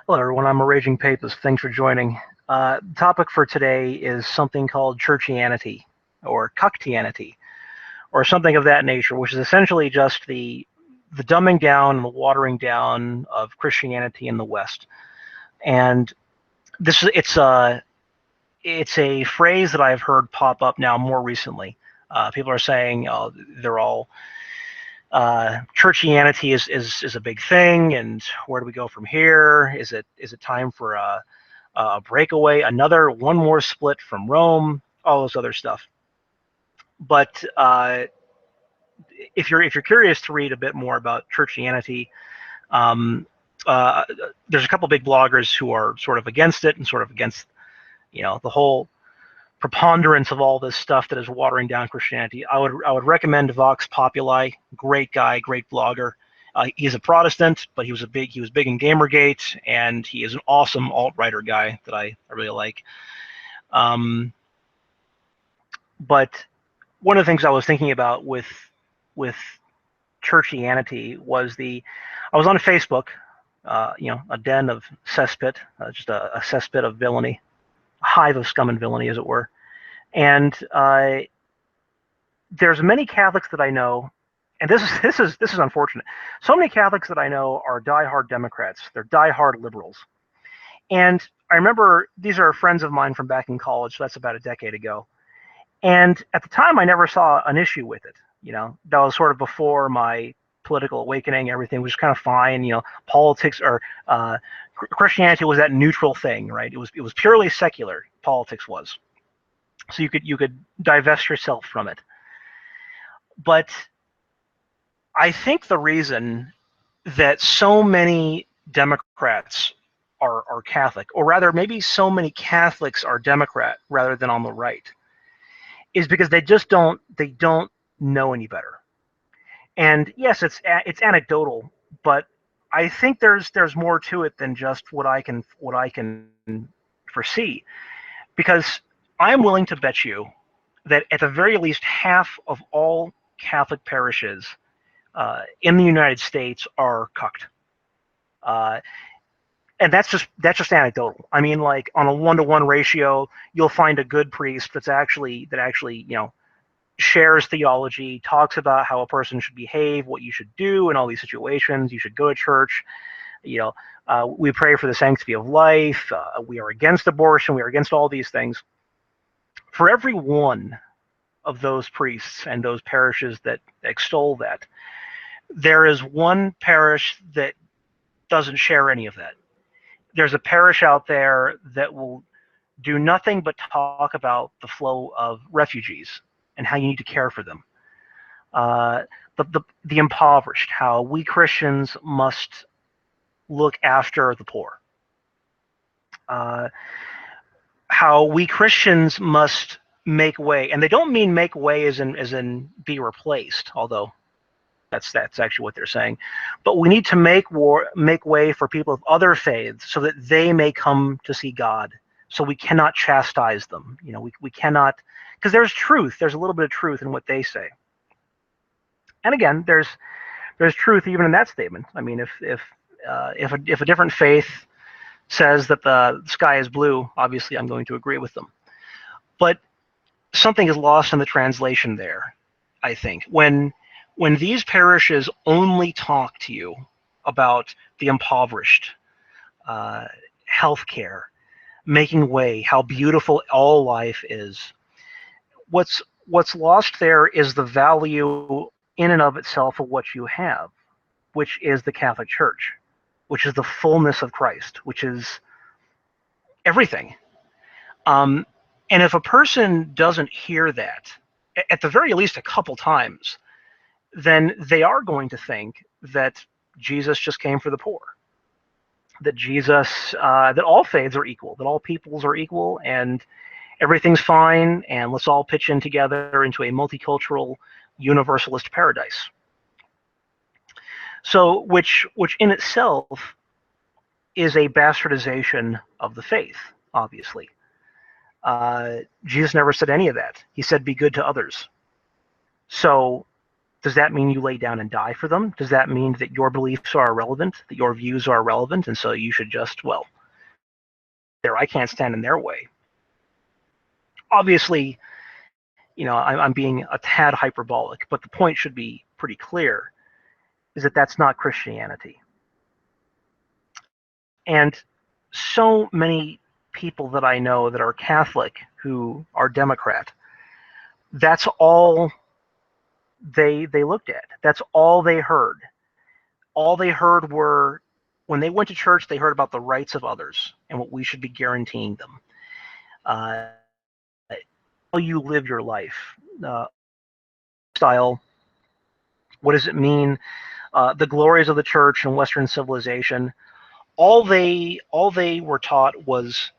Hello, everyone. I'm a Raging Papist. Thanks for joining. The topic for today is something called Churchianity, or Cucktianity, or something of that nature, which is essentially just the dumbing down and the watering down of Christianity in the West. And it's a phrase that I've heard pop up now more recently. People are saying they're all Churchianity is a big thing, and where do we go from here? Is it time for a breakaway, one more split from Rome, all this other stuff? But if you're curious to read a bit more about Churchianity, um, there's a couple big bloggers who are sort of against it and sort of against the whole preponderance of all this stuff that is watering down Christianity. I would recommend Vox Populi. Great guy, great blogger. He's a Protestant, but he was big in Gamergate, and he is an awesome alt-writer guy that I really like. But one of the things I was thinking about with Churchianity was I was on Facebook, a den of cesspit, just a cesspit of villainy, a hive of scum and villainy, as it were. And there's many Catholics that I know, and this is unfortunate. So many Catholics that I know are diehard Democrats. They're diehard liberals. And I remember these are friends of mine from back in college, so that's about a decade ago. And at the time, I never saw an issue with it. That was sort of before my political awakening. Everything was kind of fine. Politics or Christianity was that neutral thing, right? It was purely secular. Politics was. So you could divest yourself from it. But I think the reason that so many Democrats are Catholic, or rather maybe so many Catholics are Democrat rather than on the right, is because they don't know any better. And yes, it's anecdotal, but I think there's more to it than just what I can foresee, because I'm willing to bet you that at the very least half of all Catholic parishes in the United States are cucked. And that's just anecdotal. I mean, like on a 1-to-1 ratio, you'll find a good priest that actually shares theology, talks about how a person should behave, what you should do in all these situations. You should go to church. We pray for the sanctity of life. We are against abortion. We are against all these things. For every one of those priests and those parishes that extol that, there is one parish that doesn't share any of that. There's a parish out there that will do nothing but talk about the flow of refugees and how you need to care for them. The impoverished, how we Christians must look after the poor. How we Christians must make way, and they don't mean make way as in be replaced, although that's actually what they're saying. But we need to make way for people of other faiths so that they may come to see God. So we cannot chastise them. We cannot, because there's truth. There's a little bit of truth in what they say. And again, there's truth even in that statement. I mean, if a different faith says that the sky is blue, obviously I'm going to agree with them. But something is lost in the translation there, I think. When these parishes only talk to you about the impoverished, healthcare, making way, how beautiful all life is, what's lost there is the value in and of itself of what you have, which is the Catholic Church, which is the fullness of Christ, which is everything. And if a person doesn't hear that, at the very least a couple times, then they are going to think that Jesus just came for the poor, that that all faiths are equal, that all peoples are equal, and everything's fine, and let's all pitch in together into a multicultural universalist paradise. So, which in itself is a bastardization of the faith, obviously. Jesus never said any of that. He said, be good to others. So Does that mean you lay down and die for them? Does that mean that your beliefs are irrelevant, that your views are irrelevant, and so you should just, well, there, I can't stand in their way? Obviously, I'm being a tad hyperbolic, but the point should be pretty clear, is that that's not Christianity. And so many people that I know that are Catholic who are Democrat, that's all they looked at. That's all they heard. All they heard were, when they went to church, they heard about the rights of others and what we should be guaranteeing them. How you live your life, style, what does it mean, the glories of the church and Western civilization. All they were taught was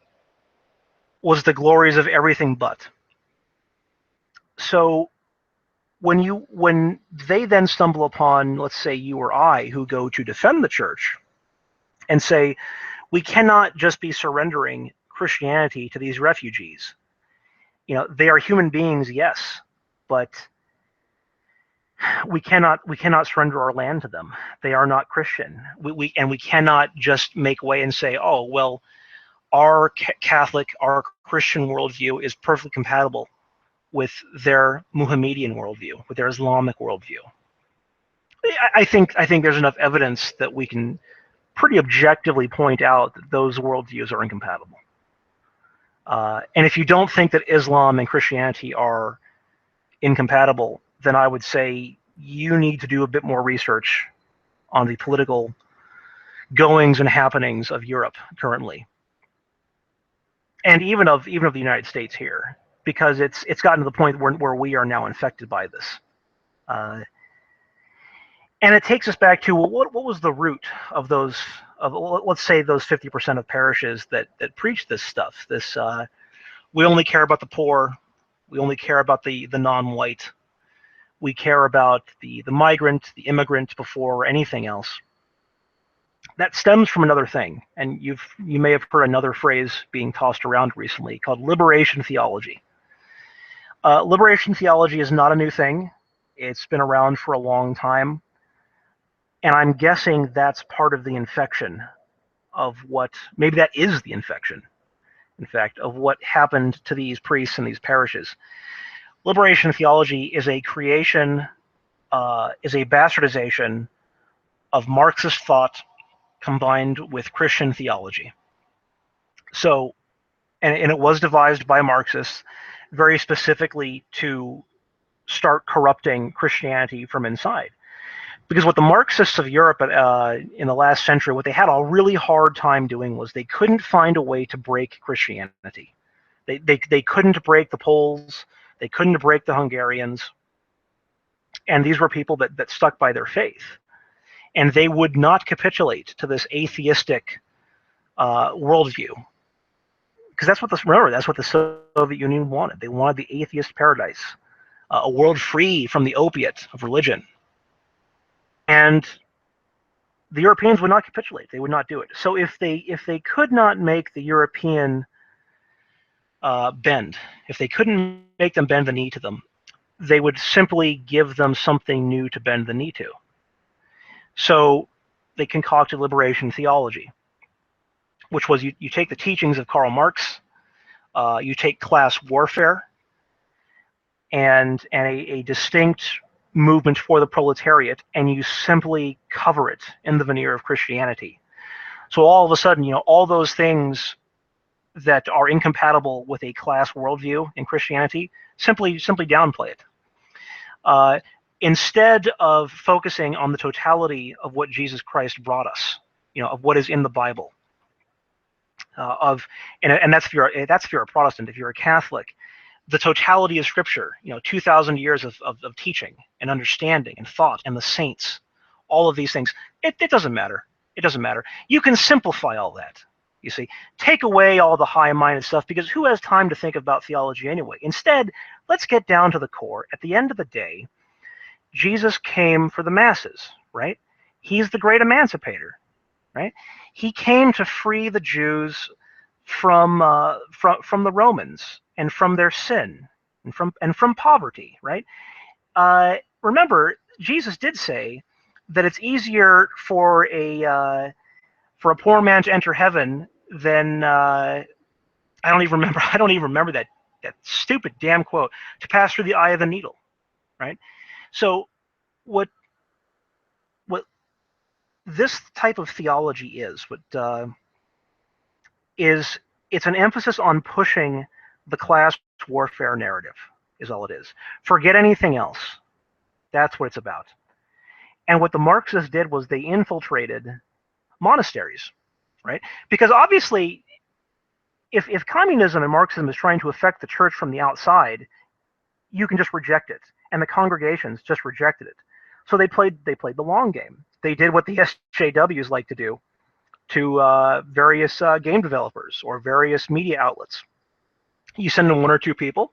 the glories of everything but. So when they then stumble upon, let's say you or I, who go to defend the church and say, we cannot just be surrendering Christianity to these refugees. They are human beings, yes, but we cannot surrender our land to them. They are not Christian. We cannot just make way and say, oh, well, our Catholic, our Christian worldview is perfectly compatible with their Muhammadian worldview, with their Islamic worldview. I think there's enough evidence that we can pretty objectively point out that those worldviews are incompatible. And if you don't think that Islam and Christianity are incompatible, then I would say you need to do a bit more research on the political goings and happenings of Europe currently, and even of the United States here, because it's gotten to the point where we are now infected by this. And it takes us back to, well, what was the root of those, let's say, those 50% of parishes that preach this stuff? This we only care about the poor, we only care about the non-white, we care about the migrant, the immigrant before anything else. That stems from another thing, and you may have heard another phrase being tossed around recently called liberation theology. Liberation theology is not a new thing. It's been around for a long time. And I'm guessing that's part of the infection of what, maybe that is the infection, in fact, of what happened to these priests in these parishes. Liberation theology is a creation, is a bastardization of Marxist thought combined with Christian theology. So, and it was devised by Marxists very specifically to start corrupting Christianity from inside. Because what the Marxists of Europe in the last century, what they had a really hard time doing was they couldn't find a way to break Christianity. They couldn't break the Poles, they couldn't break the Hungarians, and these were people that stuck by their faith. And they would not capitulate to this atheistic worldview. Because that's what the Soviet Union wanted. They wanted the atheist paradise, a world free from the opiate of religion. And the Europeans would not capitulate. They would not do it. So if they could not make the European bend, if they couldn't make them bend the knee to them, they would simply give them something new to bend the knee to. So they concocted liberation theology, which was you take the teachings of Karl Marx, you take class warfare, and a distinct movement for the proletariat, and you simply cover it in the veneer of Christianity. So all of a sudden, all those things that are incompatible with a class worldview in Christianity, simply downplay it. Instead of focusing on the totality of what Jesus Christ brought us, of what is in the Bible, and that's if you're a Protestant. If you're a Catholic, the totality of Scripture, 2,000 years of teaching and understanding and thought and the saints, all of these things, it doesn't matter. It doesn't matter. You can simplify all that. You see, take away all the high-minded stuff, because who has time to think about theology anyway? Instead, let's get down to the core. At the end of the day, Jesus came for the masses, right? He's the great emancipator, right? He came to free the Jews from the Romans and from their sin and from poverty, right? Remember, Jesus did say that it's easier for a poor man to enter heaven than I don't even remember. I don't even remember that stupid damn quote, to pass through the eye of the needle, right? So what what this type of theology is it's an emphasis on pushing the class warfare narrative, is all it is. Forget anything else. That's what it's about. And what the Marxists did was they infiltrated monasteries, right? Because obviously, if communism and Marxism is trying to affect the church from the outside, you can just reject it, and the congregations just rejected it. So they played the long game. They did what the SJWs like to do to various game developers or various media outlets. You send them one or two people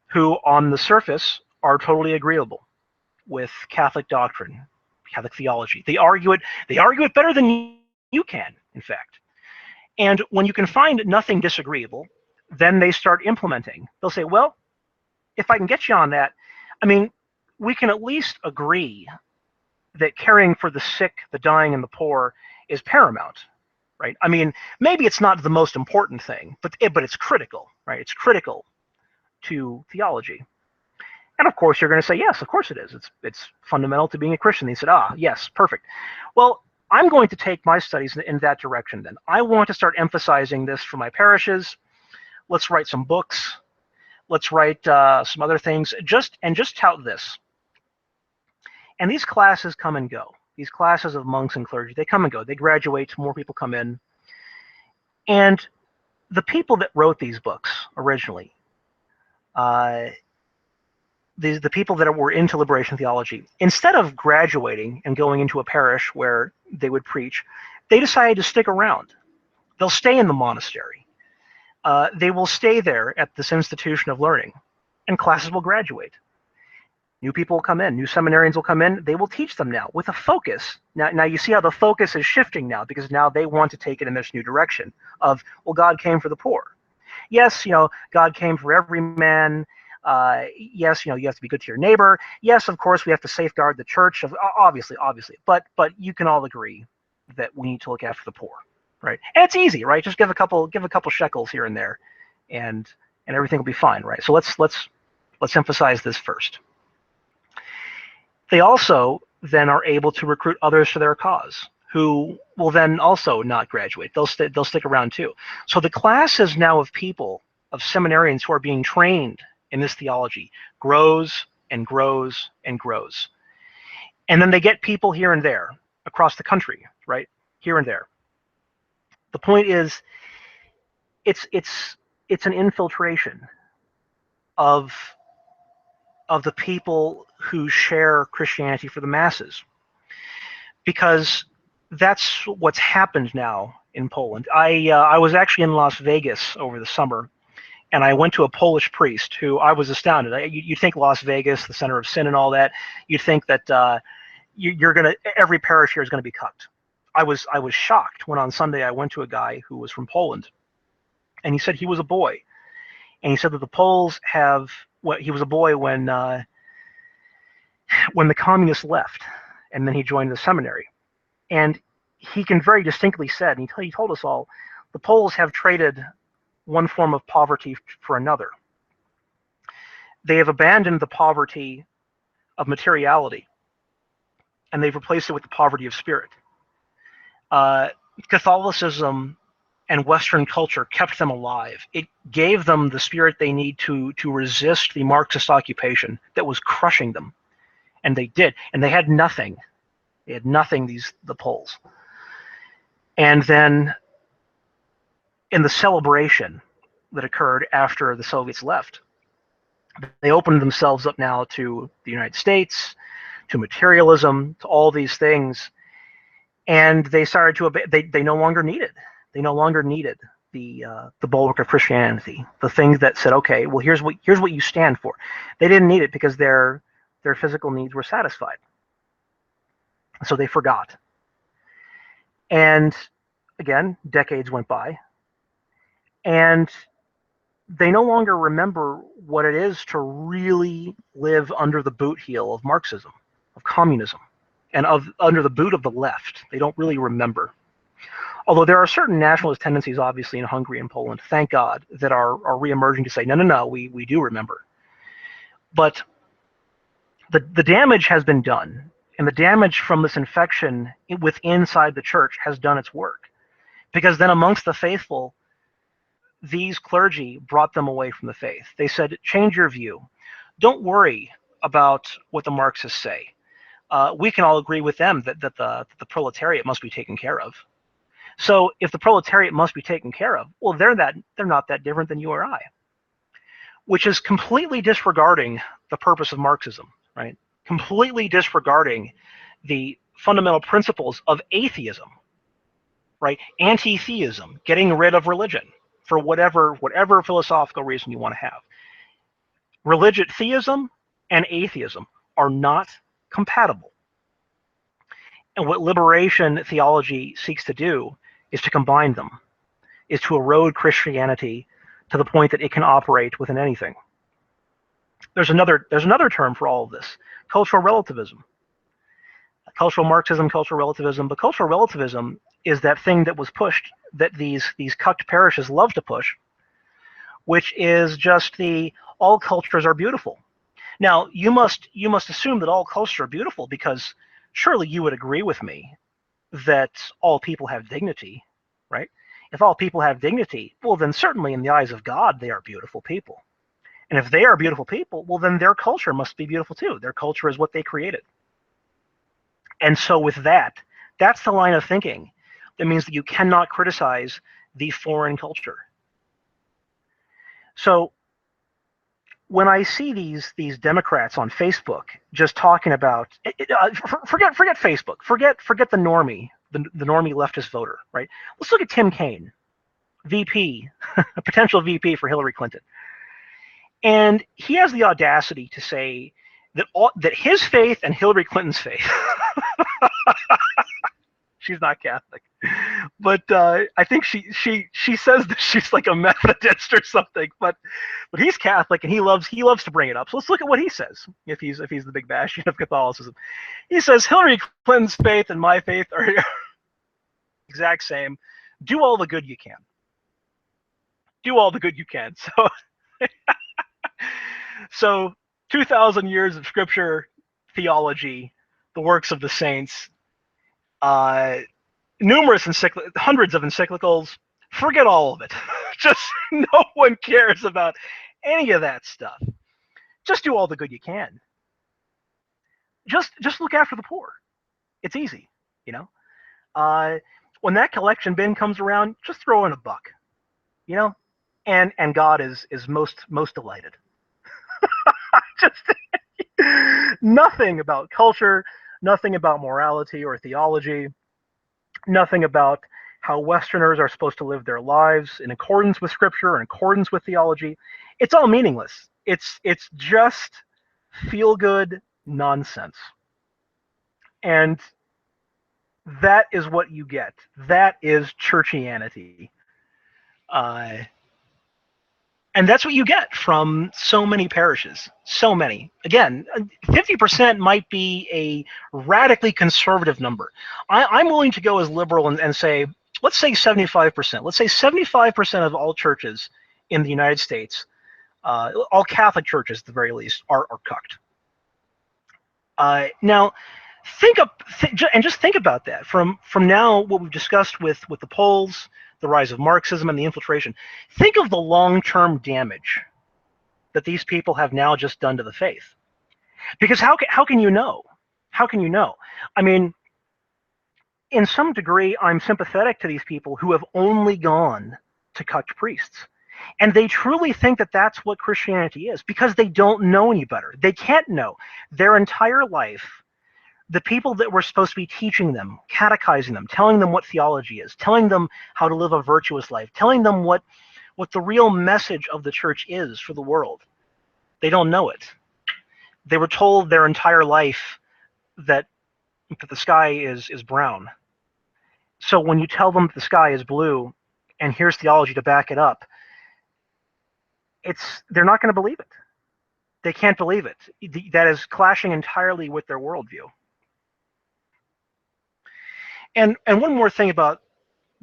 who, on the surface, are totally agreeable with Catholic doctrine, Catholic theology. They argue it. They argue it better than you can, in fact. And when you can find nothing disagreeable, then they start implementing. They'll say, well, if I can get you on that, I mean, we can at least agree that caring for the sick, the dying, and the poor is paramount, right? I mean, maybe it's not the most important thing, but it's critical, right? It's critical to theology. And of course, you're going to say, yes, of course it is. It's fundamental to being a Christian. They said, yes, perfect. Well, I'm going to take my studies in that direction then. I want to start emphasizing this for my parishes. Let's write some books. Let's write some other things. Just tout this. And these classes come and go. These classes of monks and clergy, they come and go. They graduate, more people come in. And the people that wrote these books originally, the people that were into liberation theology, instead of graduating and going into a parish where they would preach, they decided to stick around. They'll stay in the monastery. They will stay there at this institution of learning, and classes will graduate. New people will come in. New seminarians will come in. They will teach them now with a focus. Now you see how the focus is shifting now, because now they want to take it in this new direction of, well, God came for the poor. Yes, God came for every man. Yes, you have to be good to your neighbor. Yes, of course, we have to safeguard the church. Obviously. But you can all agree that we need to look after the poor, right? And it's easy, right? Just give a couple shekels here and there, and everything will be fine, right? So let's emphasize this first. They also then are able to recruit others for their cause, who will then also not graduate. They'll stick around too. So the class is now of people, of seminarians who are being trained in this theology, grows and grows and grows. And then they get people here and there across the country, right? Here and there. The point is, it's an infiltration of the people who share Christianity for the masses, because that's what's happened now in Poland. I was actually in Las Vegas over the summer, and I went to a Polish priest who I was astounded. You'd think Las Vegas, the center of sin and all that, you'd think that every parish here is going to be cucked. I was shocked when on Sunday I went to a guy who was from Poland, and he said he was a boy, and he said that the Poles have. Well, he was a boy when the communists left, and then he joined the seminary, and he can very distinctly said, and he told us all, the Poles have traded one form of poverty for another. They have abandoned the poverty of materiality, and they've replaced it with the poverty of spirit. Catholicism and Western culture kept them alive. It gave them the spirit they need to resist the Marxist occupation that was crushing them. And they did. And they had nothing. They had nothing, the Poles. And then in the celebration that occurred after the Soviets left, they opened themselves up now to the United States, to materialism, to all these things. And they started to they no longer needed. They no longer needed the bulwark of Christianity, the things that said, okay, well, here's what you stand for. They didn't need it because their physical needs were satisfied. So they forgot. And again, decades went by, and they no longer remember what it is to really live under the boot heel of Marxism, of communism, and of under the boot of the left. They don't really remember. Although there are certain nationalist tendencies, obviously, in Hungary and Poland, thank God, that are reemerging to say, no, no, no, we do remember. But the damage has been done, and the damage from this infection inside the church has done its work. Because then amongst the faithful, these clergy brought them away from the faith. They said, change your view. Don't worry about what the Marxists say. We can all agree with them that the proletariat must be taken care of. So if the proletariat must be taken care of, well, they're not that different than you or I, which is completely disregarding the purpose of Marxism, right? Completely disregarding the fundamental principles of atheism, right? Anti-theism, getting rid of religion for whatever philosophical reason you want to have. Religious theism and atheism are not compatible. And what liberation theology seeks to do is to combine them, is to erode Christianity to the point that it can operate within anything. There's another term for all of this: cultural relativism. Cultural Marxism, cultural relativism, but cultural relativism is that thing that was pushed, that these cucked parishes love to push, which is just the all cultures are beautiful. Now, you must assume that all cultures are beautiful, because surely you would agree with me that all people have dignity, right? If all people have dignity, well, then certainly in the eyes of God, they are beautiful people. And if they are beautiful people, well, then their culture must be beautiful too. Their culture is what they created. And so with that, that's the line of thinking. That means that you cannot criticize the foreign culture. So when I see these Democrats on Facebook just talking about forget Facebook, forget the normie, the normie leftist voter, right? Let's look at Tim Kaine, VP, a potential VP for Hillary Clinton, and he has the audacity to say that his faith and Hillary Clinton's faith. She's not Catholic, but I think she says that she's like a Methodist or something. But he's Catholic, and he loves to bring it up. So let's look at what he says. If he's the big bastion of Catholicism, he says Hillary Clinton's faith and my faith are exact same. Do all the good you can. Do all the good you can. So 2,000 years of scripture, theology, the works of the saints. Numerous hundreds of encyclicals. Forget all of it. Just no one cares about any of that stuff. Just do all the good you can. Just look after the poor. It's easy, you know. When that collection bin comes around, just throw in a buck, you know, and God is most delighted. Just nothing about culture, nothing about morality or theology, nothing about how Westerners are supposed to live their lives in accordance with Scripture, in accordance with theology. It's all meaningless. It's just feel-good nonsense. And that is what you get. That is Churchianity. And that's what you get from so many parishes. So many. Again, 50% might be a radically conservative number. I'm willing to go as liberal and say, let's say 75%. Let's say 75% of all churches in the United States, all Catholic churches at the very least, are cucked. Now, just think about that. From now, what we've discussed with the polls, the rise of Marxism, and the infiltration. Think of the long-term damage that these people have now just done to the faith. Because how can you know? How can you know? I mean, in some degree, I'm sympathetic to these people who have only gone to cucked priests. And they truly think that that's what Christianity is, because they don't know any better. They can't know. Their entire life, the people that were supposed to be teaching them, catechizing them, telling them what theology is, telling them how to live a virtuous life, telling them what the real message of the church is for the world, they don't know it. They were told their entire life that the sky is brown. So when you tell them that the sky is blue, and here's theology to back it up, they're not going to believe it. They can't believe it. That is clashing entirely with their worldview. And one more thing about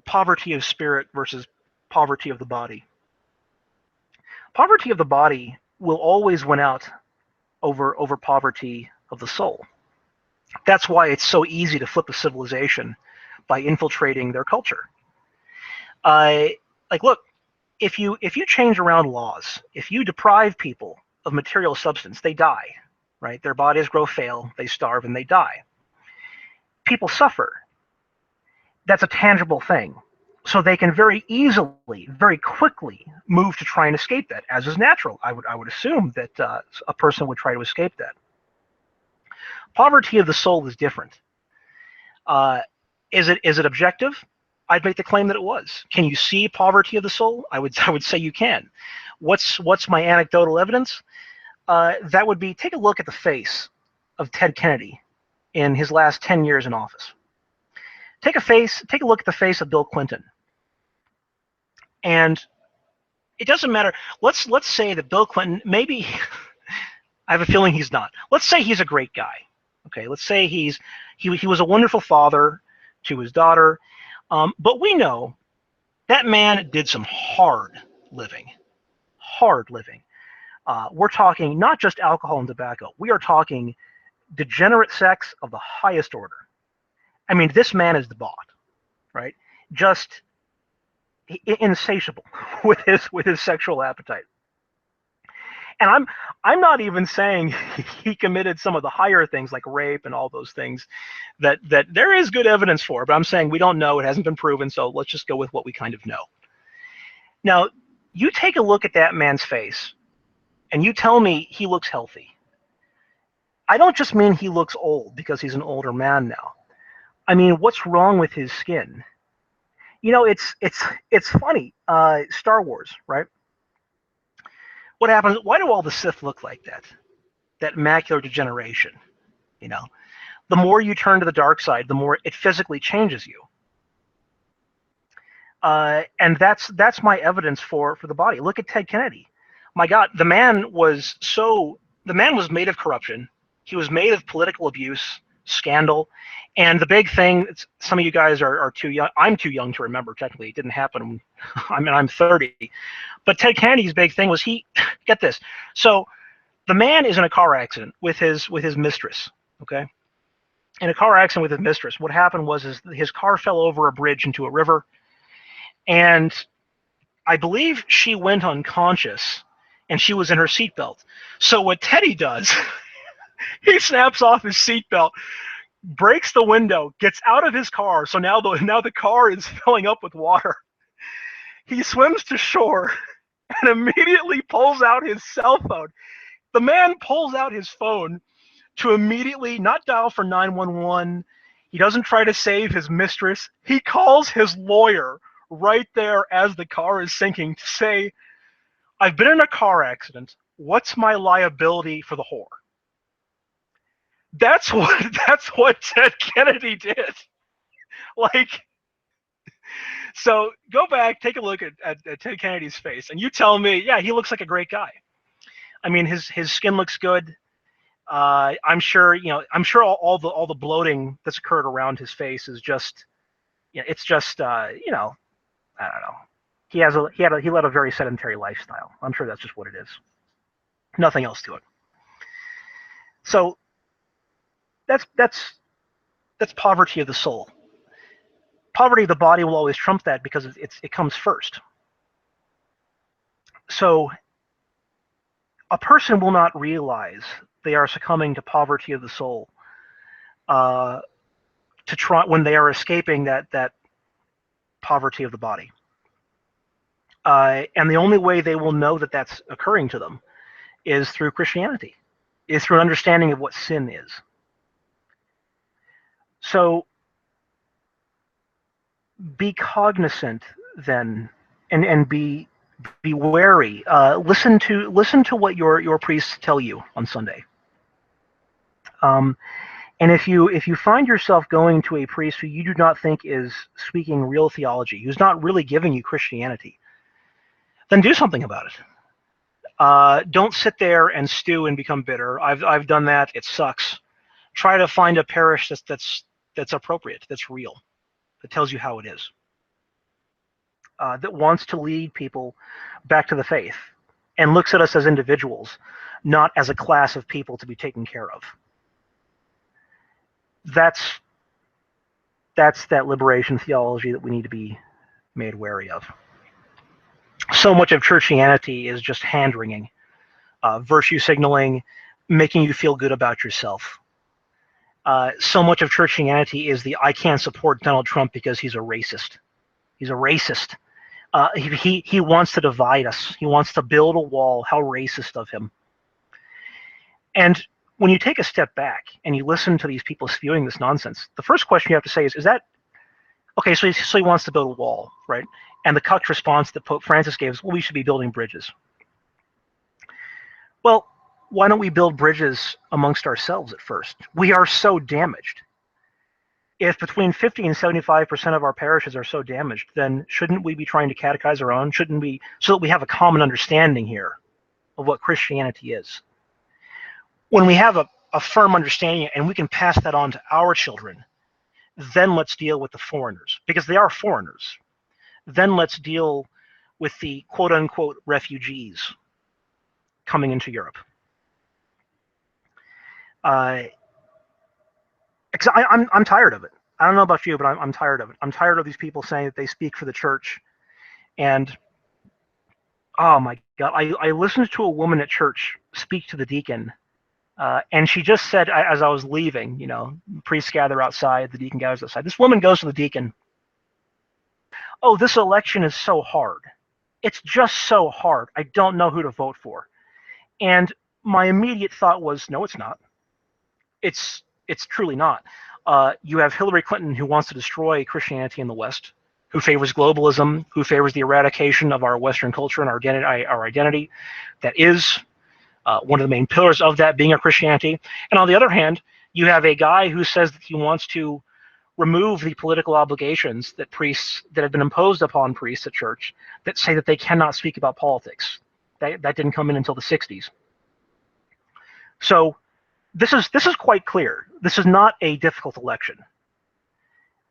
poverty of spirit versus poverty of the body. Poverty of the body will always win out over poverty of the soul. That's why it's so easy to flip a civilization by infiltrating their culture. Like, look, if you change around laws, if you deprive people of material substance, they die, right? Their bodies grow fail, they starve, and they die. People suffer. That's a tangible thing. So they can very easily, very quickly move to try and escape that, as is natural. I would assume that a person would try to escape that. Poverty of the soul is different. Is it objective? I'd make the claim that it was. Can you see poverty of the soul? I would say you can. What's my anecdotal evidence? That would be, take a look at the face of Ted Kennedy in his last 10 years in office. Take a look at the face of Bill Clinton. And it doesn't matter. Let's say that Bill Clinton, maybe I have a feeling he's not. Let's say he's a great guy. Okay, let's say he was a wonderful father to his daughter. But we know that man did some hard living. Hard living. We're talking not just alcohol and tobacco. We are talking degenerate sex of the highest order. I mean, this man is the bot, right? Just insatiable with his sexual appetite. And I'm not even saying he committed some of the higher things like rape and all those things that there is good evidence for, but I'm saying we don't know, it hasn't been proven, so let's just go with what we kind of know. Now, you take a look at that man's face and you tell me he looks healthy. I don't just mean he looks old because he's an older man now. I mean, what's wrong with his skin? You know, it's funny. Star Wars, right? What happens? Why do all the Sith look like that? That macular degeneration. You know, the more you turn to the dark side, the more it physically changes you. And that's my evidence for the body. Look at Ted Kennedy. My God, the man was made of corruption. He was made of political abuse, scandal, and the big thing. Some of you guys are too young. I'm too young to remember. Technically, it didn't happen. I'm 30, but Ted Kennedy's big thing was get this. So the man is in a car accident with his mistress. Okay, in a car accident with his mistress. What happened was his car fell over a bridge into a river, and I believe she went unconscious, and she was in her seatbelt. So what Teddy does, he snaps off his seatbelt, breaks the window, gets out of his car. So now the car is filling up with water. He swims to shore and immediately pulls out his cell phone. The man pulls out his phone to immediately not dial for 911. He doesn't try to save his mistress. He calls his lawyer right there as the car is sinking to say, I've been in a car accident. What's my liability for the whore? That's what Ted Kennedy did. Like, so go back, take a look at Ted Kennedy's face, and you tell me, yeah, he looks like a great guy. I mean, his skin looks good. I'm sure all the bloating that's occurred around his face is just, it's just I don't know. He led a very sedentary lifestyle. I'm sure that's just what it is. Nothing else to it. So that's poverty of the soul. Poverty of the body will always trump that because it comes first. So a person will not realize they are succumbing to poverty of the soul to try when they are escaping that poverty of the body. And the only way they will know that that's occurring to them is through Christianity, is through an understanding of what sin is. So be cognizant then, and be wary. Listen to what your priests tell you on Sunday. And if you find yourself going to a priest who you do not think is speaking real theology, who's not really giving you Christianity, then do something about it. Don't sit there and stew and become bitter. I've done that. It sucks. Try to find a parish that's appropriate, that's real, that tells you how it is, that wants to lead people back to the faith and looks at us as individuals, not as a class of people to be taken care of. That's that liberation theology that we need to be made wary of. So much of Churchianity is just hand-wringing, virtue signaling, making you feel good about yourself. So much of Churchianity is the I can't support Donald Trump because he's a racist. He's a racist. He wants to divide us. He wants to build a wall. How racist of him. And when you take a step back and you listen to these people spewing this nonsense, the first question you have to say is that, okay, so he wants to build a wall, right? And the cucked response that Pope Francis gave is, well, we should be building bridges. Well, why don't we build bridges amongst ourselves at first? We are so damaged. If between 50 and 75% of our parishes are so damaged, then shouldn't we be trying to catechize our own? Shouldn't we, so that we have a common understanding here of what Christianity is? When we have a firm understanding and we can pass that on to our children, then let's deal with the foreigners, because they are foreigners. Then let's deal with the quote-unquote refugees coming into Europe. I'm tired of it. I don't know about you, but I'm tired of it. I'm tired of these people saying that they speak for the church. And, oh my God, I listened to a woman at church speak to the deacon, and she just said, as I was leaving, you know, priests gather outside, the deacon gathers outside. This woman goes to the deacon, oh, this election is so hard. It's just so hard. I don't know who to vote for. And my immediate thought was, no, it's not. It's truly not. You have Hillary Clinton, who wants to destroy Christianity in the West, who favors globalism, who favors the eradication of our Western culture and our identity. That is one of the main pillars of that being our Christianity. And on the other hand, you have a guy who says that he wants to remove the political obligations that have been imposed upon priests at church that say that they cannot speak about politics. That didn't come in until the 60s. So this is quite clear. This is not a difficult election.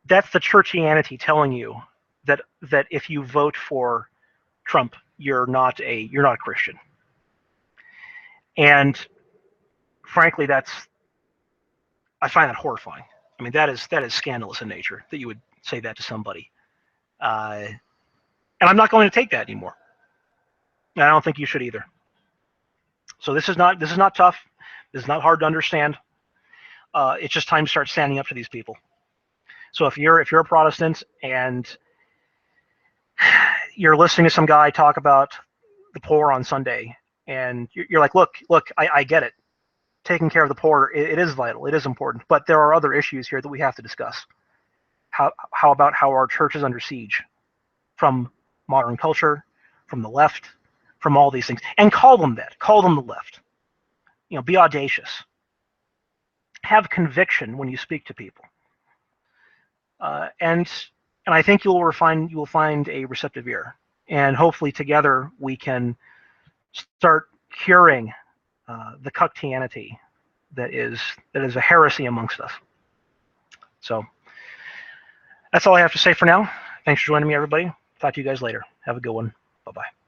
That's the Churchianity telling you that if you vote for Trump, you're not a Christian. And frankly, I find that horrifying. I mean, that is scandalous in nature that you would say that to somebody. And I'm not going to take that anymore. And I don't think you should either. So this is not tough. This is not hard to understand. It's just time to start standing up to these people. So if you're a Protestant and you're listening to some guy talk about the poor on Sunday, and you're like, look, I get it. Taking care of the poor, it is vital, it is important, but there are other issues here that we have to discuss. How about how our church is under siege from modern culture, from the left, from all these things, and call them that. Call them the left. You know, be audacious. Have conviction when you speak to people, and I think you will find a receptive ear, and hopefully together we can start curing the Cucktianity that is a heresy amongst us. So that's all I have to say for now. Thanks for joining me, everybody. Talk to you guys later. Have a good one. Bye-bye.